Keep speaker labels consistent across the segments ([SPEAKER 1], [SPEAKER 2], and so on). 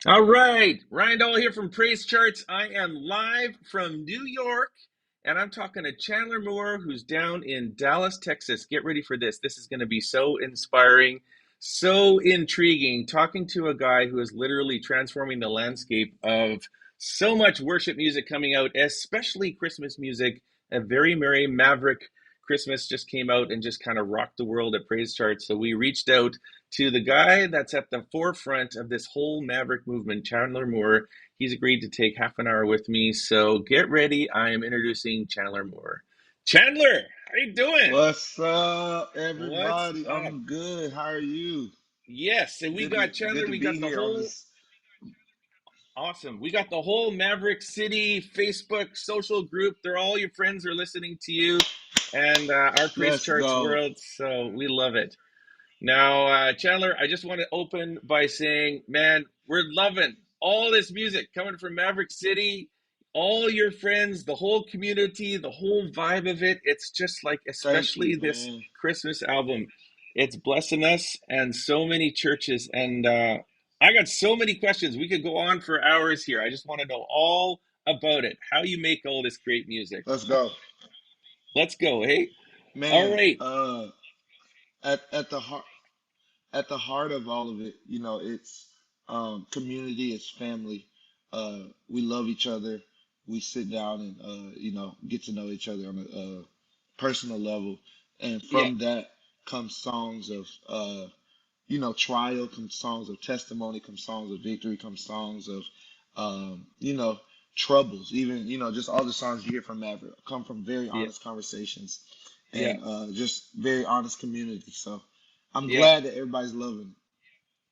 [SPEAKER 1] All right, Ryan Dahl here from Praise Charts. I am live from New York, and I'm talking to Chandler Moore, who's down in Dallas, Texas. Get ready for this. This is going to be so inspiring, so intriguing. Talking to a guy who is literally transforming the landscape of so much worship music coming out, especially Christmas music. A Very Merry Maverick Christmas just came out and just kind of rocked the world at Praise Charts. So we reached out to the guy that's at the forefront of this whole Maverick movement, Chandler Moore. He's agreed to take half an hour with me. So get ready. I am introducing Chandler Moore. Chandler, how you doing?
[SPEAKER 2] What's up,
[SPEAKER 1] What's
[SPEAKER 2] everybody?
[SPEAKER 1] up?
[SPEAKER 2] I'm good. How are you?
[SPEAKER 1] Yes, and we
[SPEAKER 2] Good to
[SPEAKER 1] got Chandler.
[SPEAKER 2] good to
[SPEAKER 1] We
[SPEAKER 2] be
[SPEAKER 1] got the
[SPEAKER 2] here on
[SPEAKER 1] whole
[SPEAKER 2] this.
[SPEAKER 1] awesome. We got the whole Maverick City Facebook social group. They're all your friends are listening to you, and our Praise
[SPEAKER 2] Let's
[SPEAKER 1] Charts
[SPEAKER 2] go.
[SPEAKER 1] world. So we love it. Now, Chandler, I just want to open by saying, man, we're loving all this music coming from Maverick City, all your friends, the whole community, the whole vibe of it. It's just like,
[SPEAKER 2] Thank you,
[SPEAKER 1] especially this
[SPEAKER 2] man.
[SPEAKER 1] Christmas album, it's blessing us and so many churches. And I got so many questions. We could go on for hours here. I just want to know all about it, how you make all this great music.
[SPEAKER 2] Let's go,
[SPEAKER 1] Let's go, hey? All
[SPEAKER 2] man.
[SPEAKER 1] right.
[SPEAKER 2] At the heart of all of it, it's community, it's family. We love each other. We sit down and get to know each other on a personal level, and
[SPEAKER 1] Yeah,
[SPEAKER 2] from that comes songs of trial, come songs of testimony, come songs of victory, come songs of, um, you know, troubles. Even, just all the songs you hear from Maverick come from very
[SPEAKER 1] yeah,
[SPEAKER 2] honest conversations
[SPEAKER 1] yeah,
[SPEAKER 2] and just very honest community. So I'm
[SPEAKER 1] yeah.
[SPEAKER 2] glad that everybody's loving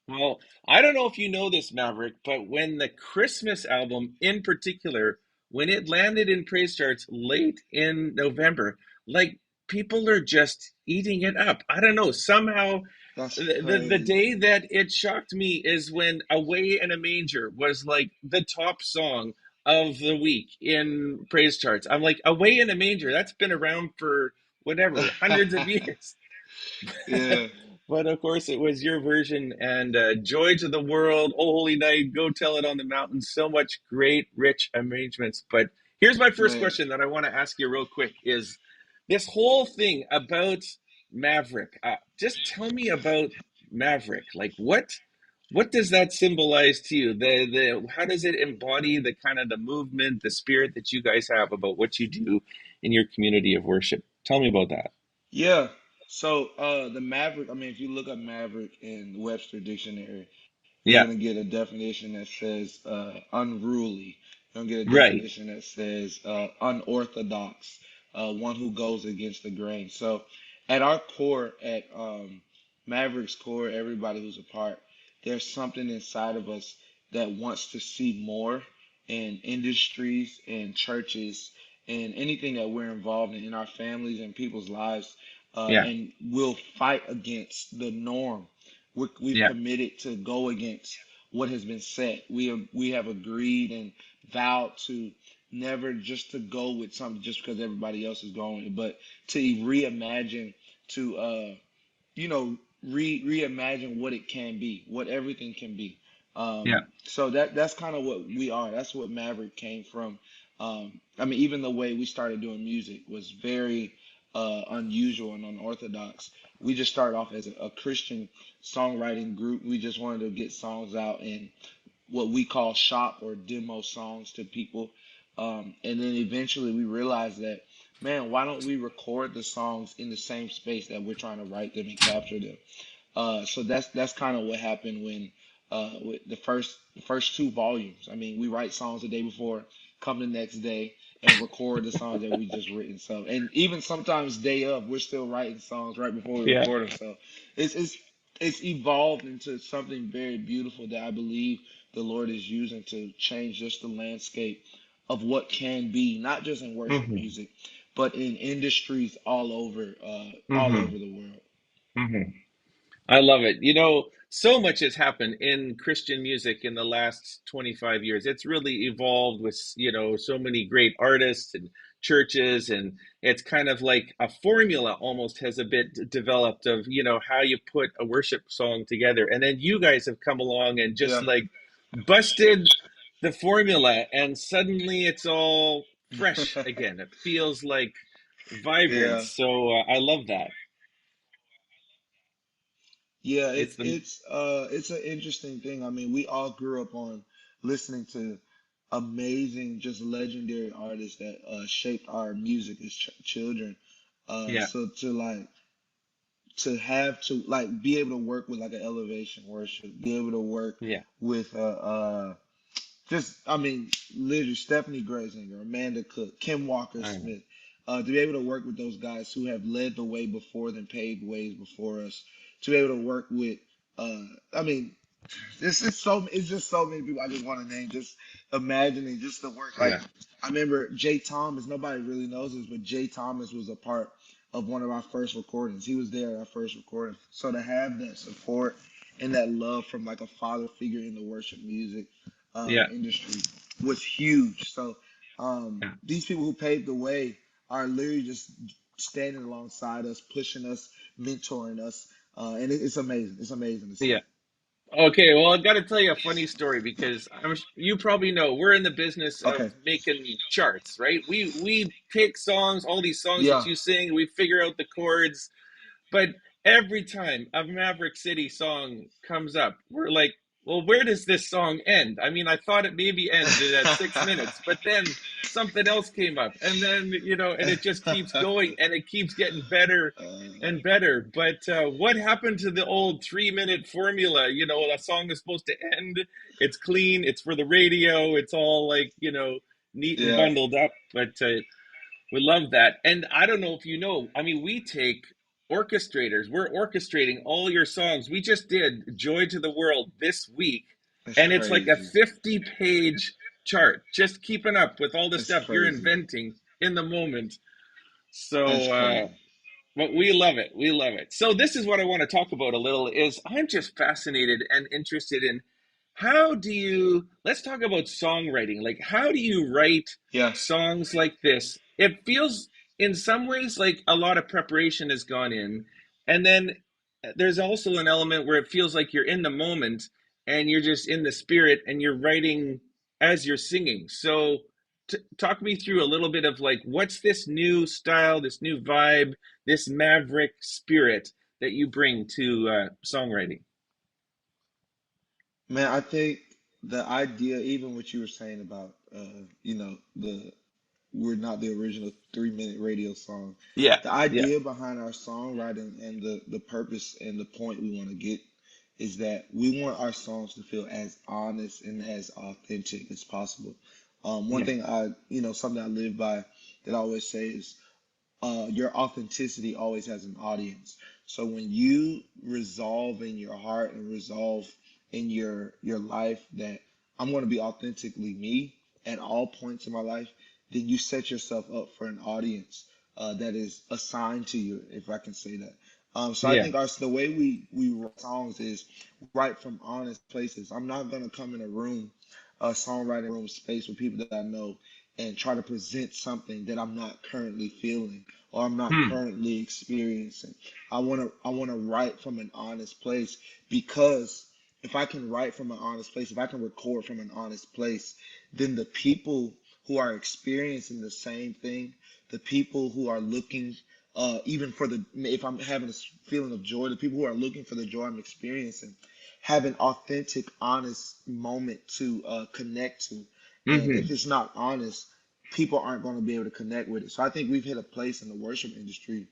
[SPEAKER 1] Well, I don't know if you know this, Maverick, but when the Christmas album in particular, when it landed in praise charts late in November, like people are just eating it up. I don't know. Somehow,
[SPEAKER 2] That's
[SPEAKER 1] the day
[SPEAKER 2] crazy.
[SPEAKER 1] that it shocked me is when Away in a Manger was like the top song of the week in praise charts. I'm like, Away in a Manger, that's been around for whatever, hundreds of years.
[SPEAKER 2] Yeah,
[SPEAKER 1] But of course, it was your version and Joy to the World, Oh Holy Night, Go Tell It on the Mountain. So much great, rich arrangements. But here's my first
[SPEAKER 2] man.
[SPEAKER 1] question that I want to ask you real quick is this whole thing about Maverick. Just tell me about Maverick. Like what does that symbolize to you? The how does it embody the kind of the movement, the spirit that you guys have about what you do in your community of worship? Tell me about that.
[SPEAKER 2] Yeah. So the Maverick, I mean, if you look up Maverick in Webster Dictionary, you're
[SPEAKER 1] Yeah,
[SPEAKER 2] gonna get a definition that says unruly. You're gonna get a
[SPEAKER 1] right.
[SPEAKER 2] definition that says unorthodox, one who goes against the grain. So at our core, at Maverick's core, everybody who's a part, there's something inside of us that wants to see more in industries and churches and anything that we're involved in our families and people's lives,
[SPEAKER 1] Yeah,
[SPEAKER 2] and we'll fight against the norm. We've
[SPEAKER 1] yeah.
[SPEAKER 2] committed to go against what has been set. We have agreed and vowed to never just to go with something just because everybody else is going, but to reimagine, to you know reimagine what it can be, what everything can be.
[SPEAKER 1] Yeah.
[SPEAKER 2] So that's kind of what we are. That's what Maverick came from. I mean, even the way we started doing music was very unusual and unorthodox. We just started off as a Christian songwriting group. We just wanted to get songs out in what we call shop or demo songs to people. And then eventually we realized that, man, why don't we record the songs in the same space that we're trying to write them and capture them? So that's kind of what happened when with the first two volumes. I mean, we write songs the day before, come the next day and record the songs that we just written. So, and even sometimes day of, we're still writing songs right before we
[SPEAKER 1] Yeah.
[SPEAKER 2] record them. So it's it's it's evolved into something very beautiful that I believe the Lord is using to change just the landscape of what can be, not just in worship
[SPEAKER 1] hmm
[SPEAKER 2] music, but in industries all
[SPEAKER 1] hmm
[SPEAKER 2] over the world.
[SPEAKER 1] hmm I love it. You know, so much has happened in Christian music in the last 25 years. It's really evolved with, so many great artists and churches, and it's kind of like a formula almost has a bit developed of, how you put a worship song together. And then you guys have come along and just
[SPEAKER 2] Yeah.
[SPEAKER 1] like busted the formula, and suddenly it's all fresh again. It feels like vibrant.
[SPEAKER 2] Yeah.
[SPEAKER 1] So I love that.
[SPEAKER 2] Yeah,
[SPEAKER 1] It's the
[SPEAKER 2] it's an interesting thing. I mean, we all grew up on listening to amazing, just legendary artists that shaped our music as children.
[SPEAKER 1] yeah,
[SPEAKER 2] So to like be able to work with like an elevation worship, be able to work
[SPEAKER 1] yeah,
[SPEAKER 2] with just, I mean, literally Stephanie Graysinger, Amanda Cook, Kim Walker
[SPEAKER 1] I know.
[SPEAKER 2] Smith, to be able to work with those guys who have led the way before them, paved ways before us, to be able to work with, uh, I mean, it's just so many people I just want to name. Just imagining just the work. Like
[SPEAKER 1] Yeah,
[SPEAKER 2] I remember Jay Thomas. Nobody really knows this, but Jay Thomas was a part of one of our first recordings. He was there at our first recording. So to have that support and that love from like a father figure in the worship music
[SPEAKER 1] yeah,
[SPEAKER 2] industry was huge. So
[SPEAKER 1] yeah,
[SPEAKER 2] these people who paved the way are literally just standing alongside us, pushing us, mentoring us, and it's amazing. It's amazing to see.
[SPEAKER 1] yeah. Okay, well, I've got to tell you a funny story because you probably know we're in the business of
[SPEAKER 2] Okay.
[SPEAKER 1] making charts, right? We pick songs, all these songs that
[SPEAKER 2] Yeah.
[SPEAKER 1] you sing, we figure out the chords, but every time a Maverick City song comes up, we're like, well, where does this song end? I mean, I thought it maybe ended at 6 minutes, but then something else came up, and then, and it just keeps going and it keeps getting better and better. But what happened to the old 3 minute formula? A song is supposed to end, it's clean, it's for the radio, it's all like, neat and
[SPEAKER 2] Yeah,
[SPEAKER 1] bundled up. But we love that. And I don't know if you know, I mean, we take orchestrators, we're orchestrating all your songs. We just did Joy to the World this week,
[SPEAKER 2] it's
[SPEAKER 1] and it's like a
[SPEAKER 2] crazy.
[SPEAKER 1] 50-page chart, just keeping up with all the
[SPEAKER 2] It's
[SPEAKER 1] stuff you're
[SPEAKER 2] crazy.
[SPEAKER 1] inventing in the moment.
[SPEAKER 2] That's
[SPEAKER 1] So,
[SPEAKER 2] crazy.
[SPEAKER 1] but we love it. We love it. So this is what I want to talk about a little is I'm just fascinated and interested in how do you let's talk about songwriting. Like how do you write
[SPEAKER 2] Yeah,
[SPEAKER 1] songs like this? It feels in some ways like a lot of preparation has gone in. And then there's also an element where it feels like you're in the moment and you're just in the spirit and you're writing as you're singing. So talk me through a little bit of like what's this new style, this new vibe, this maverick spirit that you bring to songwriting.
[SPEAKER 2] man. I think the idea, even what you were saying about, the we're not the original 3 minute radio song.
[SPEAKER 1] Yeah,
[SPEAKER 2] The
[SPEAKER 1] yeah,
[SPEAKER 2] idea behind our songwriting and the purpose and the point we want to get is that we want our songs to feel as honest and as authentic as possible. One
[SPEAKER 1] yeah,
[SPEAKER 2] thing something I live by that I always say is your authenticity always has an audience. So when you resolve in your heart and resolve in your life that I'm going to be authentically me at all points in my life, then you set yourself up for an audience that is assigned to you, if I can say that. So I
[SPEAKER 1] yeah,
[SPEAKER 2] think the way we write songs is write from honest places. I'm not going to come in a songwriting room space with people that I know and try to present something that I'm not currently feeling or I'm not
[SPEAKER 1] hmm,
[SPEAKER 2] currently experiencing. I want to write from an honest place because if I can write from an honest place, if I can record from an honest place, then the people who are experiencing the same thing, the people who are looking even for the if I'm having a feeling of joy, the people who are looking for the joy I'm experiencing have an authentic, honest moment to connect to. And if
[SPEAKER 1] hmm,
[SPEAKER 2] it's not honest, people aren't going to be able to connect with it. So I think we've hit a place in the worship industry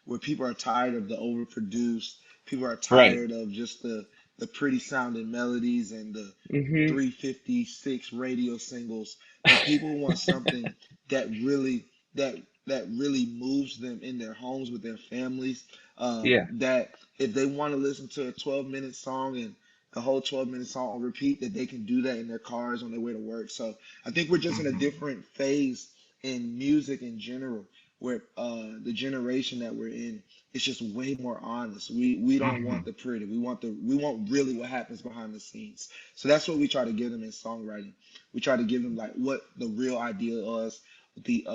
[SPEAKER 2] where people are tired of the overproduced, people are
[SPEAKER 1] right,
[SPEAKER 2] tired of just the pretty sounding melodies and the
[SPEAKER 1] hmm,
[SPEAKER 2] 356 radio singles, but people want something that really that that really moves them in their homes with their families.
[SPEAKER 1] yeah,
[SPEAKER 2] That if they want to listen to a 12-minute song and the whole 12-minute song on repeat, that they can do that in their cars on their way to work. So I think we're just in a
[SPEAKER 1] hmm,
[SPEAKER 2] different phase in music in general, where the generation that we're in is just way more honest. We don't
[SPEAKER 1] hmm,
[SPEAKER 2] want the pretty. We want really what happens behind the scenes. So that's what we try to give them in songwriting. We try to give them like what the real ideal is. The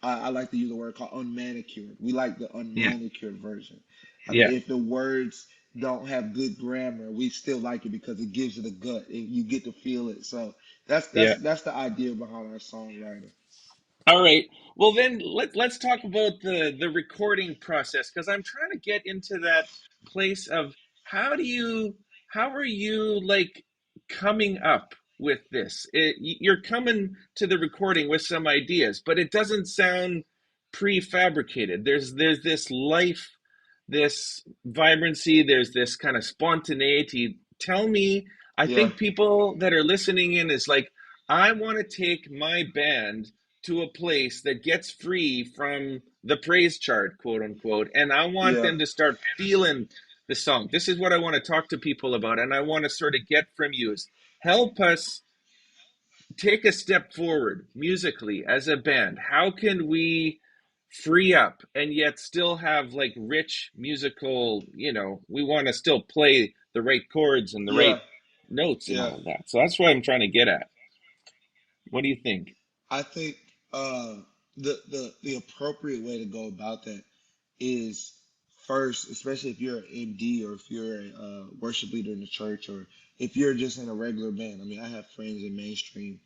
[SPEAKER 2] I like to use a word called unmanicured. We like the
[SPEAKER 1] yeah,
[SPEAKER 2] unmanicured version. I mean,
[SPEAKER 1] yeah,
[SPEAKER 2] if the words don't have good grammar, we still like it because it gives it a gut. You get to feel it. So
[SPEAKER 1] Yeah.
[SPEAKER 2] that's the idea behind our songwriting.
[SPEAKER 1] All right. Well, then let's talk about the recording process because I'm trying to get into that place of how do you how are you like coming up with this? You're coming to the recording with some ideas, but it doesn't sound prefabricated. There's this life, this vibrancy, there's this kind of spontaneity. Tell me, I
[SPEAKER 2] Yeah,
[SPEAKER 1] think people that are listening in is like, I want to take my band to a place that gets free from the praise chart, quote unquote, and I want
[SPEAKER 2] yeah,
[SPEAKER 1] them to start feeling the song. This is what I want to talk to people about, and I want to sort of get from you is help us take a step forward musically as a band. How can we free up and yet still have like rich musical, we want to still play the right chords and the right
[SPEAKER 2] yeah,
[SPEAKER 1] notes and
[SPEAKER 2] yeah.
[SPEAKER 1] all of that. So that's what I'm trying to get at. What do you think?
[SPEAKER 2] I think the appropriate way to go about that is first, especially if you're an MD or if you're a worship leader in the church or if you're just in a regular band. I mean, I have friends in mainstream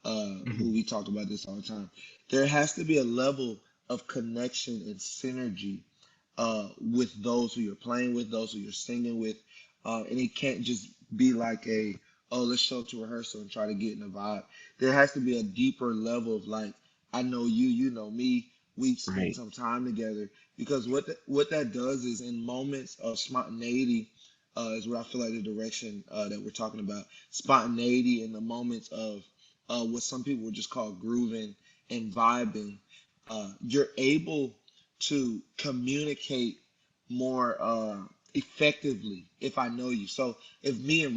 [SPEAKER 2] who
[SPEAKER 1] Mhm.
[SPEAKER 2] we talk about this all the time. There has to be a level of connection and synergy with those who you're playing with, those who you're singing with, and it can't just be like a oh let's show up to rehearsal and try to get in the vibe. There has to be a deeper level of like I know you, you know me. We spent
[SPEAKER 1] Right.
[SPEAKER 2] some time together because what that does is in moments of spontaneity. Is what I feel like the direction that we're talking about. Spontaneity in the moments of what some people would just call grooving and vibing. You're able to communicate more effectively if I know you. So if me and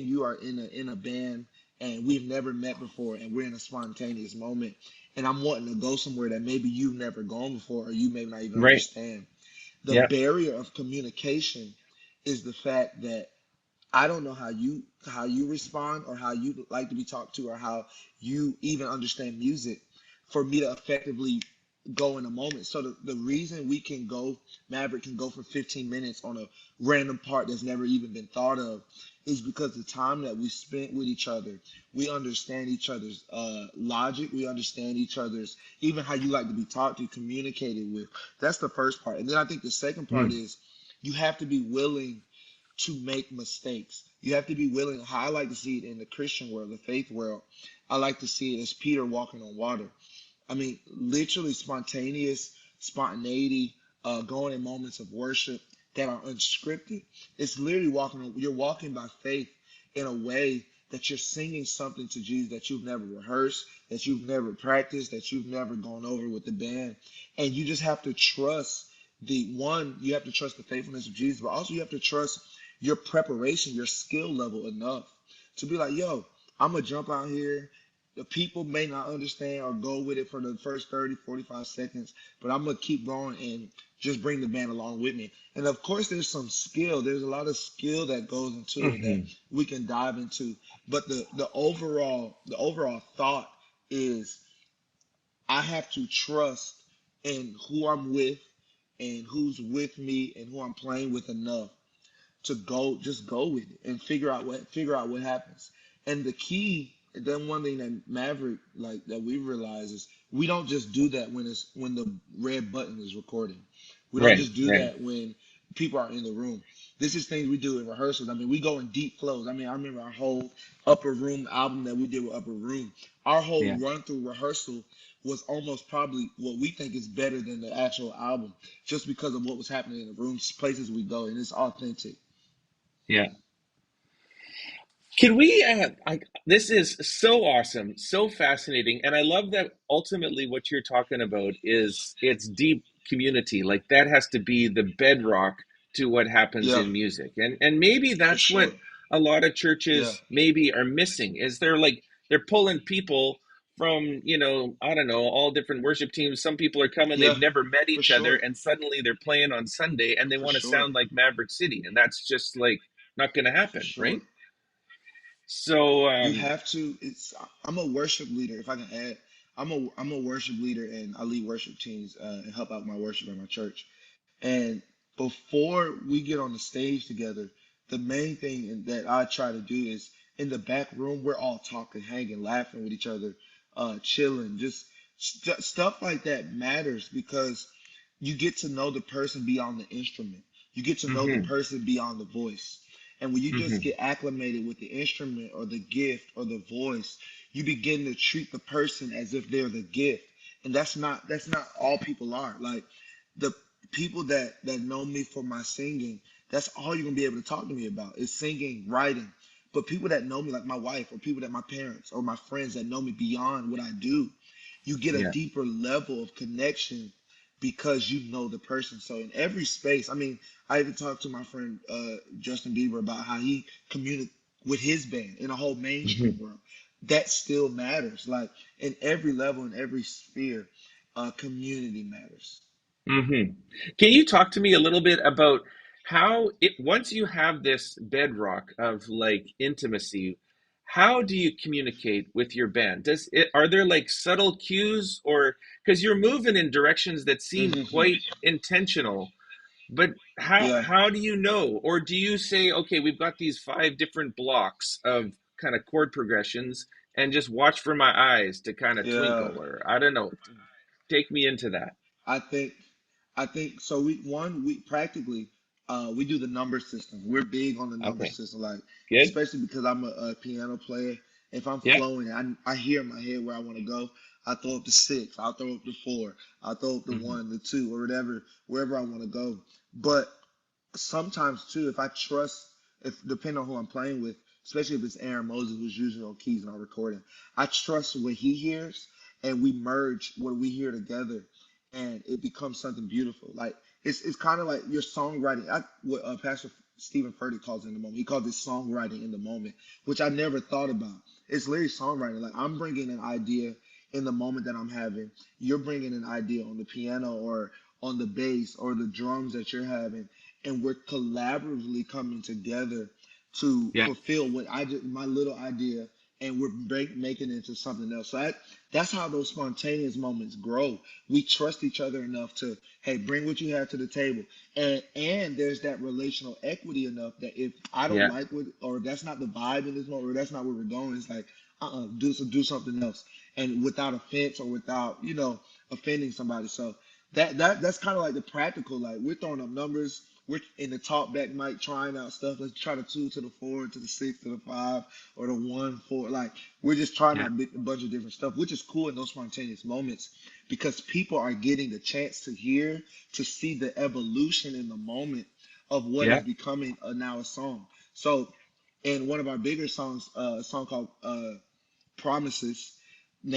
[SPEAKER 2] you are in a band and we've never met before and we're in a spontaneous moment and I'm wanting to go somewhere that maybe you've never gone before or you may not even
[SPEAKER 1] Right.
[SPEAKER 2] understand, the
[SPEAKER 1] Yeah.
[SPEAKER 2] barrier of communication is the fact that I don't know how you respond or how you like to be talked to or how you even understand music for me to effectively go in a moment. So the reason we can go, Maverick can go for 15 minutes on a random part that's never even been thought of is because the time that we spent with each other, we understand each other's logic, we understand each other's, even how you like to be talked to, communicated with. That's the first part. And then I think the second part
[SPEAKER 1] Mm.
[SPEAKER 2] is you have to be willing to make mistakes. You have to be willing. How I like to see it in the Christian world, the faith world, I like to see it as Peter walking on water. I mean, literally spontaneity, going in moments of worship that are unscripted. It's literally you're walking by faith in a way that you're singing something to Jesus that you've never rehearsed, that you've never practiced, that you've never gone over with the band. And you just have to trust you have to trust the faithfulness of Jesus, but also you have to trust your preparation, your skill level enough to be like, yo, I'm going to jump out here. The people may not understand or go with it for the first 30, 45 seconds, but I'm going to keep going and just bring the band along with me. And of course, there's some skill. There's a lot of skill that goes into it that
[SPEAKER 1] Hmm.
[SPEAKER 2] we can dive into. But the overall thought is I have to trust in who I'm with and who's with me and who I'm playing with enough to just go with it and figure out what happens. And the key, then one thing that Maverick like that we realize is we don't just do that when the red button is recording. We don't
[SPEAKER 1] Right.
[SPEAKER 2] just do
[SPEAKER 1] Right.
[SPEAKER 2] that when people are in the room. This is things we do in rehearsals. I mean, we go in deep flows. I mean, I remember our whole Upper Room album that we did with Upper Room. Our whole
[SPEAKER 1] Yeah.
[SPEAKER 2] run through rehearsal was almost probably what we think is better than the actual album, just because of what was happening in the rooms, places we go, and it's authentic.
[SPEAKER 1] Yeah. Can we? This is so awesome, so fascinating, and I love that ultimately what you're talking about is it's deep community. Like that has to be the bedrock to what happens
[SPEAKER 2] Yeah,
[SPEAKER 1] in music, and maybe
[SPEAKER 2] for
[SPEAKER 1] that's what
[SPEAKER 2] sure.
[SPEAKER 1] a lot of
[SPEAKER 2] Yeah,
[SPEAKER 1] churches maybe are missing. Is they're pulling people from I don't know all different worship teams. Some people are coming,
[SPEAKER 2] yeah,
[SPEAKER 1] they've never met
[SPEAKER 2] for
[SPEAKER 1] each other,
[SPEAKER 2] sure,
[SPEAKER 1] and suddenly they're playing on Sunday, and they
[SPEAKER 2] for
[SPEAKER 1] want to
[SPEAKER 2] sure,
[SPEAKER 1] sound like Maverick City, and that's just like not going to
[SPEAKER 2] for
[SPEAKER 1] happen,
[SPEAKER 2] sure.
[SPEAKER 1] right? So,
[SPEAKER 2] You have to. I'm a worship leader. If I can add, I'm a worship leader, and I lead worship teams and help out my worship at my church. And before we get on the stage together, the main thing that I try to do is in the back room, we're all talking, hanging, laughing with each other, chilling, just stuff like that matters because you get to know the person beyond the instrument. You get to know the
[SPEAKER 1] Hmm.
[SPEAKER 2] person beyond the voice. And when you just
[SPEAKER 1] Hmm.
[SPEAKER 2] get acclimated with the instrument or the gift or the voice, you begin to treat the person as if they're the gift. And that's not all people are. Like the people that know me for my singing, that's all you're gonna be able to talk to me about is singing, writing. But people that know me, like my wife, or people that my parents or my friends that know me beyond what I do, you get a
[SPEAKER 1] Yeah.
[SPEAKER 2] deeper level of connection because you know the person. So in every space, I mean, I even talked to my friend Justin Bieber about how he communicates with his band in a whole mainstream
[SPEAKER 1] Hmm.
[SPEAKER 2] world. That still matters. Like in every level, in every sphere, community matters.
[SPEAKER 1] Hmm. Can you talk to me a little bit about how it once you have this bedrock of like intimacy, how do you communicate with your band? Are there like subtle cues or because you're moving in directions that seem
[SPEAKER 2] Hmm.
[SPEAKER 1] quite intentional, but
[SPEAKER 2] Yeah,
[SPEAKER 1] how do you know? Or do you say, okay, we've got these five different blocks of kind of chord progressions and just watch for my eyes to kind of
[SPEAKER 2] yeah.
[SPEAKER 1] twinkle or I don't know. Take me into that.
[SPEAKER 2] I think I think so. We practically we do the number system. We're big on the number
[SPEAKER 1] Okay.
[SPEAKER 2] system, like
[SPEAKER 1] Good.
[SPEAKER 2] especially because I'm a piano player. If I'm
[SPEAKER 1] Yeah.
[SPEAKER 2] flowing, I hear in my head where I want to go. I throw up the six. I'll throw up the four. I'll throw up the
[SPEAKER 1] Hmm.
[SPEAKER 2] one, the two, or whatever, wherever I want to go. But sometimes too, if I trust, if depending on who I'm playing with, especially if it's Aaron Moses who's usually on keys and I'm recording, I trust what he hears, and we merge what we hear together, and it becomes something beautiful. Like it's kind of like your songwriting. What Pastor Stephen Furtick calls it in the moment. He calls it songwriting in the moment, which I never thought about. It's literally songwriting. Like I'm bringing an idea in the moment that I'm having. You're bringing an idea on the piano or on the bass or the drums that you're having, and we're collaboratively coming together to
[SPEAKER 1] Yeah.
[SPEAKER 2] fulfill what I just my little idea, and we're making it into something else. So that's how those spontaneous moments grow. We trust each other enough to, hey, bring what you have to the table, and there's that relational equity enough that if I don't
[SPEAKER 1] Yeah.
[SPEAKER 2] like what, or that's not the vibe in this moment, or that's not where we're going, it's like do something else, and without offense or without offending somebody. So that's kind of like the practical. Like we're throwing up numbers. We're in the talk back mic trying out stuff. Let's try the two to the four to the six to the five or the one four. Like we're just trying
[SPEAKER 1] Yeah.
[SPEAKER 2] out a bunch of different stuff, which is cool in those spontaneous moments because people are getting the chance to hear, to see the evolution in the moment of what is
[SPEAKER 1] Yeah.
[SPEAKER 2] becoming now a song. So in one of our bigger songs, a song called Promises,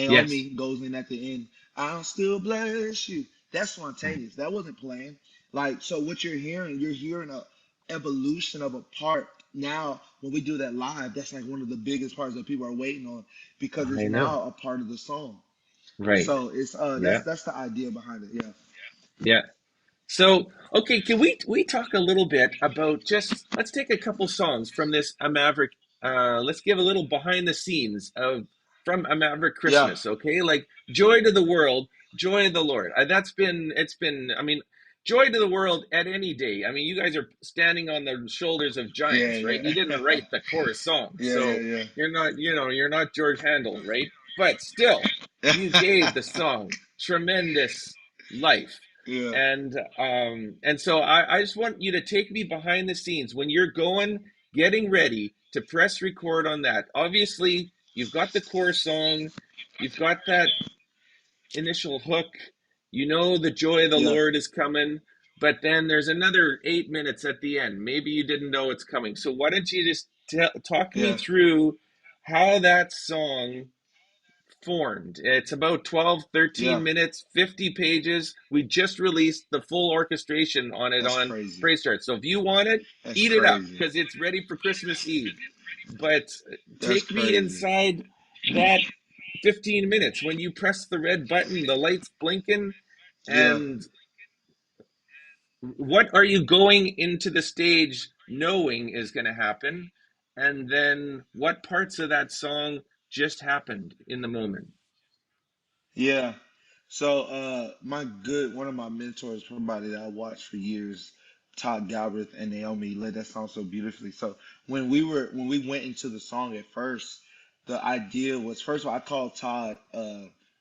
[SPEAKER 1] Yes.
[SPEAKER 2] Naomi goes in at the end, I'll still bless you. That's spontaneous. That wasn't planned. Like, so what you're hearing a evolution of a part. Now, when we do that live, that's like one of the biggest parts that people are waiting on because it's
[SPEAKER 1] I know.
[SPEAKER 2] now a part of the song.
[SPEAKER 1] Right.
[SPEAKER 2] So it's
[SPEAKER 1] Yeah.
[SPEAKER 2] that's the idea behind it. Yeah.
[SPEAKER 1] Yeah. So, okay, can we talk a little bit about just let's take a couple songs from this A Maverick. Let's give a little behind the scenes of from A Maverick
[SPEAKER 2] Yeah.
[SPEAKER 1] Christmas, okay? Like Joy to the World, Joy of the Lord. That's been it's been. I mean, Joy to the World at any day. I mean, you guys are standing on the shoulders of
[SPEAKER 2] Yeah,
[SPEAKER 1] giants, right?
[SPEAKER 2] yeah.
[SPEAKER 1] You didn't write the chorus song,
[SPEAKER 2] Yeah, yeah,
[SPEAKER 1] so
[SPEAKER 2] yeah.
[SPEAKER 1] you're not, you're not George Handel, right? But still, you gave the song tremendous life
[SPEAKER 2] Yeah.
[SPEAKER 1] and so I just want you to take me behind the scenes when you're getting ready to press record on that. Obviously, you've got the core song, you've got that initial hook, you know the joy of the
[SPEAKER 2] Yeah.
[SPEAKER 1] Lord is coming, but then there's another 8 minutes at the end. Maybe you didn't know it's coming. So why don't you just talk me
[SPEAKER 2] Yeah.
[SPEAKER 1] through how that song formed. It's about 12,
[SPEAKER 2] Yeah.
[SPEAKER 1] 13 minutes, 50 pages. We just released the full orchestration on it
[SPEAKER 2] That's
[SPEAKER 1] on
[SPEAKER 2] crazy.
[SPEAKER 1] PraiseCharts. So if you want it,
[SPEAKER 2] That's
[SPEAKER 1] eat it up
[SPEAKER 2] crazy.
[SPEAKER 1] because it's ready for Christmas Eve. But
[SPEAKER 2] That's
[SPEAKER 1] take me
[SPEAKER 2] crazy.
[SPEAKER 1] inside that 15 minutes when you press the red button, the lights blinking,
[SPEAKER 2] Yeah.
[SPEAKER 1] and what are you going into the stage knowing is going to happen? And then what parts of that song just happened in the moment?
[SPEAKER 2] Yeah. So my good one of my mentors, somebody that I watched for years, Todd Galberth and Naomi led that song so beautifully. So when we went into the song at first, the idea was, first of all, I called Todd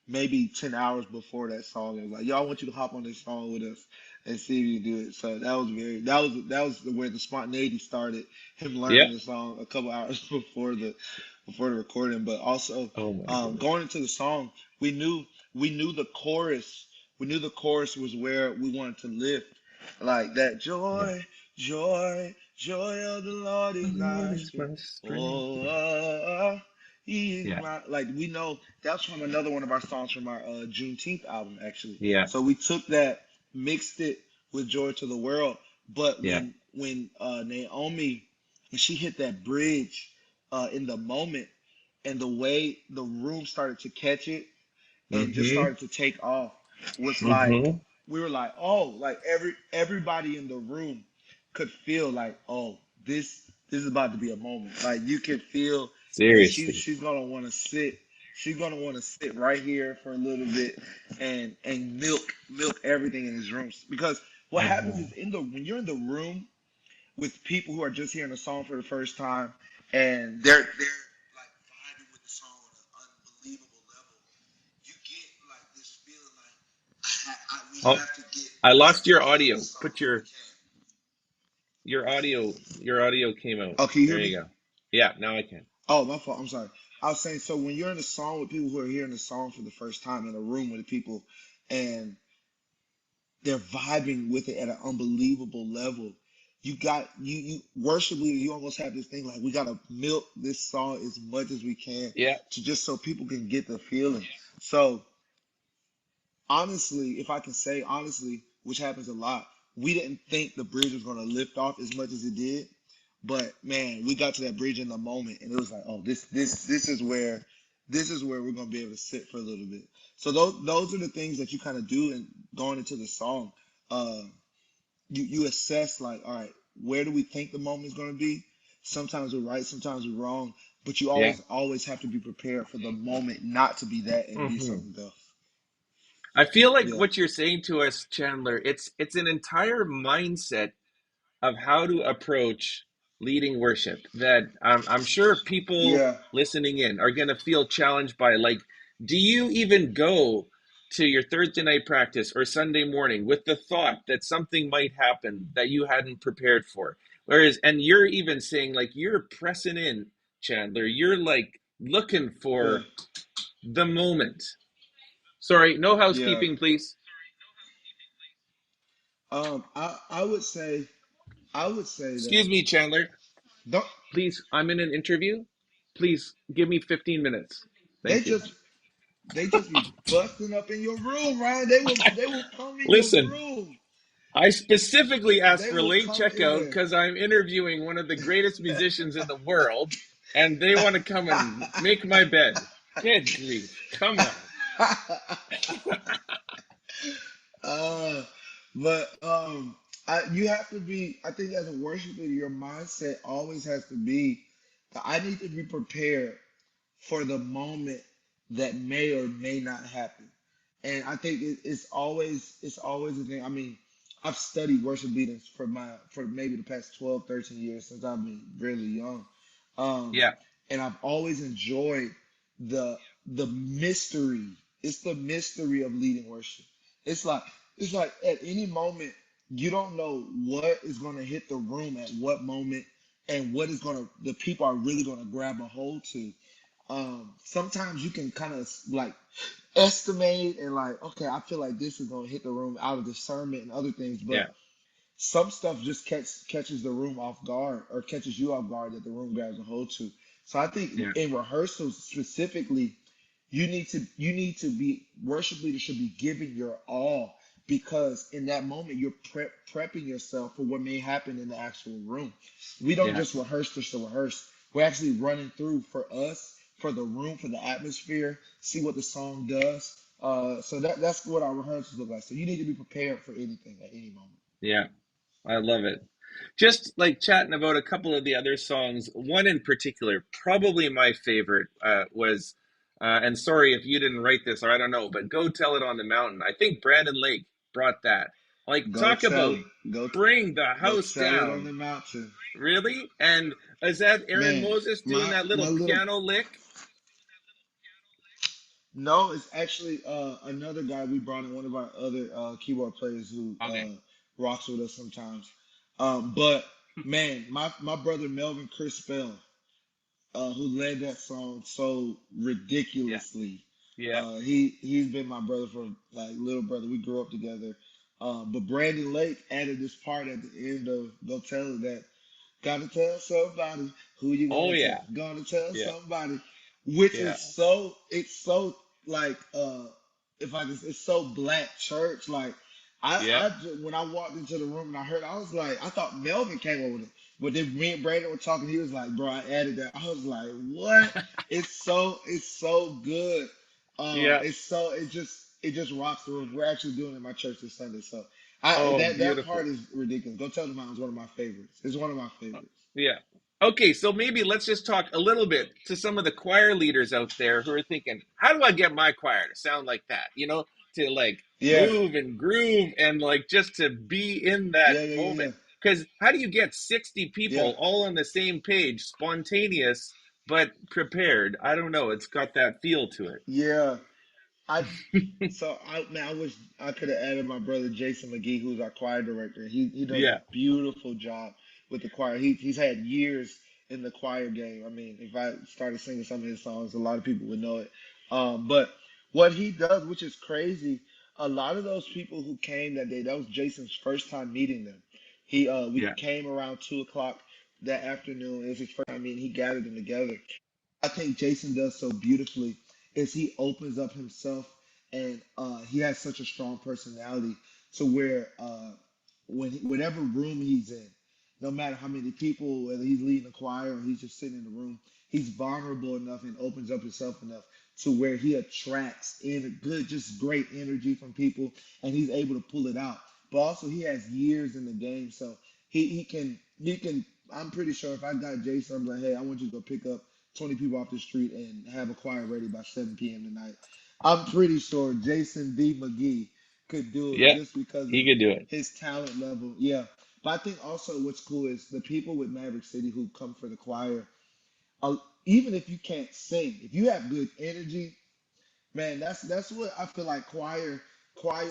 [SPEAKER 2] maybe 10 hours before that song and was like, "Y'all, I want you to hop on this song with us and see if you do it." So that was where the spontaneity started. Him
[SPEAKER 1] Yeah.
[SPEAKER 2] learning the song a couple hours before the recording, but also
[SPEAKER 1] Oh my goodness.
[SPEAKER 2] going into the song, we knew we knew the chorus. We knew the chorus was where we wanted to lift, like that
[SPEAKER 1] Yeah.
[SPEAKER 2] joy, joy, joy of the Lord
[SPEAKER 1] The
[SPEAKER 2] is
[SPEAKER 1] Lord
[SPEAKER 2] my
[SPEAKER 1] is
[SPEAKER 2] strength.
[SPEAKER 1] my strength.
[SPEAKER 2] Oh,
[SPEAKER 1] Yeah.
[SPEAKER 2] He is
[SPEAKER 1] Yeah.
[SPEAKER 2] my, like, we know that's from another one of our songs from our Juneteenth album, actually.
[SPEAKER 1] Yeah.
[SPEAKER 2] So we took that, mixed it with Joy to the World. But
[SPEAKER 1] Yeah.
[SPEAKER 2] when Naomi, when she hit that bridge in the moment, and the way the room started to catch it and just
[SPEAKER 1] Mm-hmm.
[SPEAKER 2] started to take off, was like,
[SPEAKER 1] Mm-hmm.
[SPEAKER 2] we were like, oh, like everybody in the room could feel like, oh, this is about to be a moment. Like, you could feel that
[SPEAKER 1] Seriously.
[SPEAKER 2] she's gonna want to sit. She's gonna want to sit right here for a little bit and milk everything in his rooms, because what happens
[SPEAKER 1] Mm-hmm.
[SPEAKER 2] is, when you're in the room with people who are just hearing a song for the first time, and they're like vibing with the song on an unbelievable level, you get like this feeling like, we
[SPEAKER 1] Oh,
[SPEAKER 2] have to get
[SPEAKER 1] I
[SPEAKER 2] as
[SPEAKER 1] lost your
[SPEAKER 2] close to this
[SPEAKER 1] audio.
[SPEAKER 2] song
[SPEAKER 1] Put
[SPEAKER 2] as we
[SPEAKER 1] your audio came out.
[SPEAKER 2] can. Oh, can you hear
[SPEAKER 1] There
[SPEAKER 2] me?
[SPEAKER 1] you go. Yeah, now I can.
[SPEAKER 2] Oh, my fault. I'm sorry. I was saying, so when you're in a song with people who are hearing the song for the first time, in a room with the people, and they're vibing with it at an unbelievable level, you worship leader, you almost have this thing like, we gotta milk this song as much as we can,
[SPEAKER 1] Yeah.
[SPEAKER 2] to just so people can get the feeling. So honestly, if I can say honestly, which happens a lot, we didn't think the bridge was gonna lift off as much as it did. But man, we got to that bridge in the moment, and it was like, oh, this is where we're gonna be able to sit for a little bit. So those are the things that you kind of do, and going into the song, uh, you assess, like, all right, where do we think the moment is gonna be? Sometimes we're right, sometimes we're wrong, but you
[SPEAKER 1] Yeah.
[SPEAKER 2] always have to be prepared for the moment not to be that and be
[SPEAKER 1] Mm-hmm.
[SPEAKER 2] something else.
[SPEAKER 1] I feel like
[SPEAKER 2] Yeah,
[SPEAKER 1] what you're saying to us, Chandler, it's an entire mindset of how to approach leading worship that I'm sure people
[SPEAKER 2] yeah,
[SPEAKER 1] listening in are going to feel challenged by. Like, do you even go to your Thursday night practice or Sunday morning with the thought that something might happen that you hadn't prepared for? Whereas, and you're even saying, like, you're pressing in, Chandler. You're like looking
[SPEAKER 2] yeah,
[SPEAKER 1] for the moment. Sorry, no
[SPEAKER 2] yeah.
[SPEAKER 1] housekeeping, please.
[SPEAKER 2] I would say
[SPEAKER 1] Excuse
[SPEAKER 2] that,
[SPEAKER 1] me, Chandler.
[SPEAKER 2] don't
[SPEAKER 1] Please, I'm in an interview. Please give me 15 minutes.
[SPEAKER 2] they
[SPEAKER 1] Thank you.
[SPEAKER 2] just they just be busting up in your room, Ryan. They will come in your
[SPEAKER 1] Listen,
[SPEAKER 2] room.
[SPEAKER 1] I specifically asked
[SPEAKER 2] They
[SPEAKER 1] for
[SPEAKER 2] will
[SPEAKER 1] late
[SPEAKER 2] come
[SPEAKER 1] checkout
[SPEAKER 2] in.
[SPEAKER 1] because I'm interviewing one of the greatest musicians in the world, and they want to come and make my bed. Good grief. Come on.
[SPEAKER 2] uh, but you have to be. I think as a worship leader, your mindset always has to be that I need to be prepared for the moment that may or may not happen. And I think it's always a thing. I mean, I've studied worship leaders for maybe the past 12, 13 years, since I've been really young. Um,
[SPEAKER 1] Yeah,
[SPEAKER 2] and I've always enjoyed the the mystery. It's the mystery of leading worship. It's like it's like at any moment you don't know what is going to hit the room at what moment, and what is going to the people are really going to grab a hold to. Sometimes you can kind of like estimate and like, okay, I feel like this is gonna hit the room out of discernment and other things,
[SPEAKER 1] yeah,
[SPEAKER 2] but some stuff just catches the room off guard, or catches you off guard, that the room grabs a hold to. So I think
[SPEAKER 1] yeah,
[SPEAKER 2] in rehearsals specifically, you need to be worship leader should be giving your all, because in that moment you're prepping yourself for what may happen in the actual room. We don't
[SPEAKER 1] yeah,
[SPEAKER 2] just rehearse just to rehearse. We're actually running through for us, for the room, for the atmosphere, see what the song does. So that's what our rehearsals look like. So you need to be prepared for anything at any moment.
[SPEAKER 1] yeah. I love it. Just like chatting about a couple of the other songs, one in particular, probably my favorite, was, and sorry if you didn't write this or I don't know, but Go Tell It on the Mountain. I think Brandon Lake brought that. Like,
[SPEAKER 2] Go
[SPEAKER 1] talk
[SPEAKER 2] tell
[SPEAKER 1] about
[SPEAKER 2] him. Go
[SPEAKER 1] bring the
[SPEAKER 2] go
[SPEAKER 1] house
[SPEAKER 2] tell it on
[SPEAKER 1] down.
[SPEAKER 2] the mountain.
[SPEAKER 1] Really? And is that Aaron
[SPEAKER 2] Man,
[SPEAKER 1] Moses doing that
[SPEAKER 2] my
[SPEAKER 1] little
[SPEAKER 2] little
[SPEAKER 1] piano lick?
[SPEAKER 2] no, it's actually another guy we brought in, one of our other keyboard players who
[SPEAKER 1] Okay.
[SPEAKER 2] rocks with us sometimes. But man, my brother Melvin Crispell, who led that song so
[SPEAKER 1] Yeah.
[SPEAKER 2] ridiculously.
[SPEAKER 1] Yeah.
[SPEAKER 2] He's been my brother for like little brother. We grew up together. But Brandon Lake added this part at the end of "Go Tell It" that gotta tell somebody who you
[SPEAKER 1] Oh
[SPEAKER 2] gonna tell.
[SPEAKER 1] yeah.
[SPEAKER 2] Gonna tell
[SPEAKER 1] Yeah.
[SPEAKER 2] somebody, which
[SPEAKER 1] Yeah.
[SPEAKER 2] is so it's so like if I just it's so black church. Like
[SPEAKER 1] Yeah.
[SPEAKER 2] when I walked into the room and I heard, I was like, I thought Melvin came over with it, but then me and Brandon were talking. He was like, bro, I added that. I was like, what? It's so good.
[SPEAKER 1] Yeah.
[SPEAKER 2] It just rocks the room. We're actually doing it in my church this Sunday, so I
[SPEAKER 1] Oh,
[SPEAKER 2] that part
[SPEAKER 1] beautiful.
[SPEAKER 2] is ridiculous. Go Tell the Mountain is one of my favorites. It's one of my favorites.
[SPEAKER 1] Yeah. Okay, so maybe let's just talk a little bit to some of the choir leaders out there who are thinking, how do I get my choir to sound like that? To like
[SPEAKER 2] Yeah,
[SPEAKER 1] move and groove and like just to be in that
[SPEAKER 2] yeah, yeah, yeah,
[SPEAKER 1] moment.
[SPEAKER 2] yeah,
[SPEAKER 1] Because how do you get 60
[SPEAKER 2] yeah,
[SPEAKER 1] people all on the same page, spontaneous but prepared? I don't know. It's got that feel to it.
[SPEAKER 2] yeah. I man, I wish I could have added my brother Jason McGee, who's our choir director. He does a
[SPEAKER 1] Yeah.
[SPEAKER 2] beautiful job with the choir. He's had years in the choir game. I mean, if I started singing some of his songs, a lot of people would know it. But what he does, which is crazy, a lot of those people who came that day, that was Jason's first time meeting them. We
[SPEAKER 1] Yeah.
[SPEAKER 2] came around 2 o'clock that afternoon. It was his first time meeting. He gathered them together. I think Jason does so beautifully is he opens up himself and he has such a strong personality to where whatever room he's in, no matter how many people, whether he's leading a choir or he's just sitting in the room, he's vulnerable enough and opens up himself enough to where he attracts in good, just great energy from people, and he's able to pull it out. But also he has years in the game, so he can. I'm pretty sure if I got Jason, I'm like, hey, I want you to go pick up 20 people off the street and have a choir ready by 7 p.m. tonight. I'm pretty sure Jason D. McGee could do it
[SPEAKER 1] Yeah.
[SPEAKER 2] just because
[SPEAKER 1] He
[SPEAKER 2] of
[SPEAKER 1] could do it.
[SPEAKER 2] his talent level. Yeah. But I think also what's cool is the people with Maverick City who come for the choir, uh, even if you can't sing, if you have good energy, man, that's what I feel like choir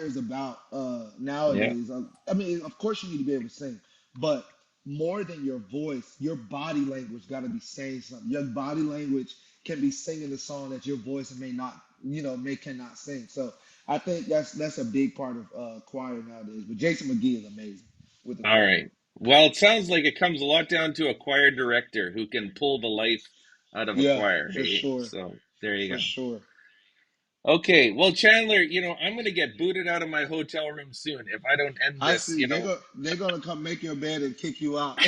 [SPEAKER 2] is about
[SPEAKER 1] Yeah.
[SPEAKER 2] nowadays. I mean, of course you need to be able to sing, but more than your voice, your body language got to be saying something. Your body language can be singing the song that your voice may not, may cannot sing. So I think that's a big part of choir nowadays. But Jason McGee is amazing with the
[SPEAKER 1] All
[SPEAKER 2] choir.
[SPEAKER 1] right. Well, it sounds like it comes a lot down to a choir director who can pull the life out of a
[SPEAKER 2] Yeah,
[SPEAKER 1] choir.
[SPEAKER 2] for
[SPEAKER 1] Hey,
[SPEAKER 2] sure,
[SPEAKER 1] so there you
[SPEAKER 2] for
[SPEAKER 1] go.
[SPEAKER 2] sure.
[SPEAKER 1] Okay. Well, Chandler, I'm going to get booted out of my hotel room soon if I don't end
[SPEAKER 2] I
[SPEAKER 1] this,
[SPEAKER 2] see. They're gonna come make your bed and kick you out.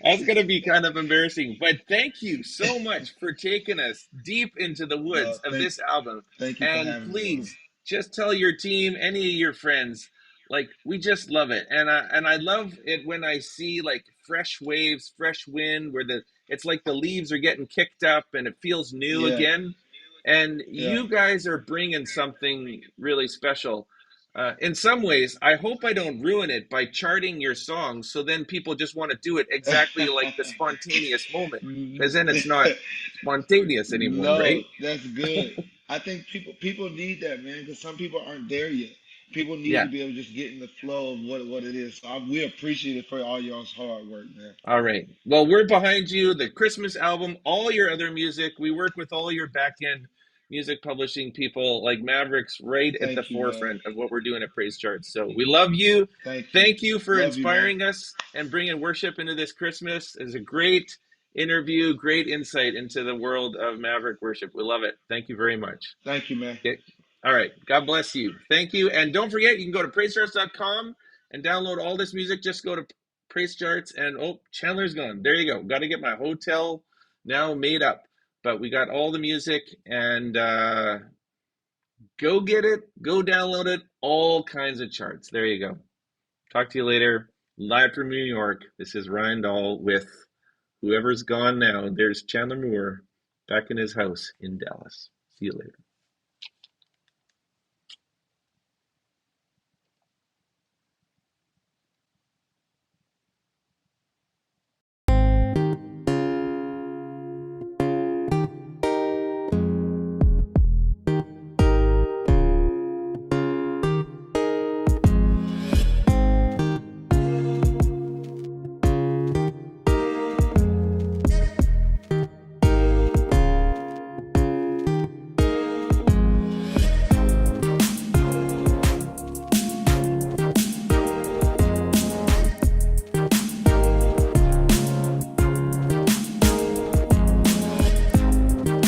[SPEAKER 1] That's going to be kind of embarrassing. But thank you so much for taking us deep into the
[SPEAKER 2] No,
[SPEAKER 1] woods of this album.
[SPEAKER 2] thank you for
[SPEAKER 1] And
[SPEAKER 2] having me on.
[SPEAKER 1] please just tell your team, any of your friends, like we just love it. And I love it when I see like fresh waves, fresh wind, where it's like the leaves are getting kicked up and it feels new
[SPEAKER 2] Yeah,
[SPEAKER 1] again. And
[SPEAKER 2] yeah.
[SPEAKER 1] you guys are bringing something really special. In some ways, I hope I don't ruin it by charting your songs so then people just want to do it exactly like the spontaneous moment, because then it's not spontaneous anymore,
[SPEAKER 2] No,
[SPEAKER 1] right?
[SPEAKER 2] that's good. I think people need that, man, because some people aren't there yet. People need
[SPEAKER 1] Yeah.
[SPEAKER 2] to be able to just get in the flow of what it is. So we appreciate it for all y'all's hard work, man.
[SPEAKER 1] All right. Well, we're behind you, the Christmas album, all your other music. We work with all your back end music publishing people like Mavericks right at the
[SPEAKER 2] Thank you, man.
[SPEAKER 1] forefront of what we're doing at Praise Charts. So we love you.
[SPEAKER 2] Thank you.
[SPEAKER 1] Thank you for
[SPEAKER 2] Love you, man.
[SPEAKER 1] inspiring us and bringing worship into this Christmas. It was a great interview, great insight into the world of Maverick worship. We love it. Thank you very much.
[SPEAKER 2] Thank you, man.
[SPEAKER 1] Okay. All right. God bless you. Thank you. And don't forget, you can go to praisecharts.com and download all this music. Just go to Praise Charts and oh, Chandler's gone. There you go. Got to get my hotel now made up. But we got all the music and go get it. Go download it. All kinds of charts. There you go. Talk to you later. Live from New York. This is Ryan Dahl with whoever's gone now. There's Chandler Moore back in his house in Dallas. See you later.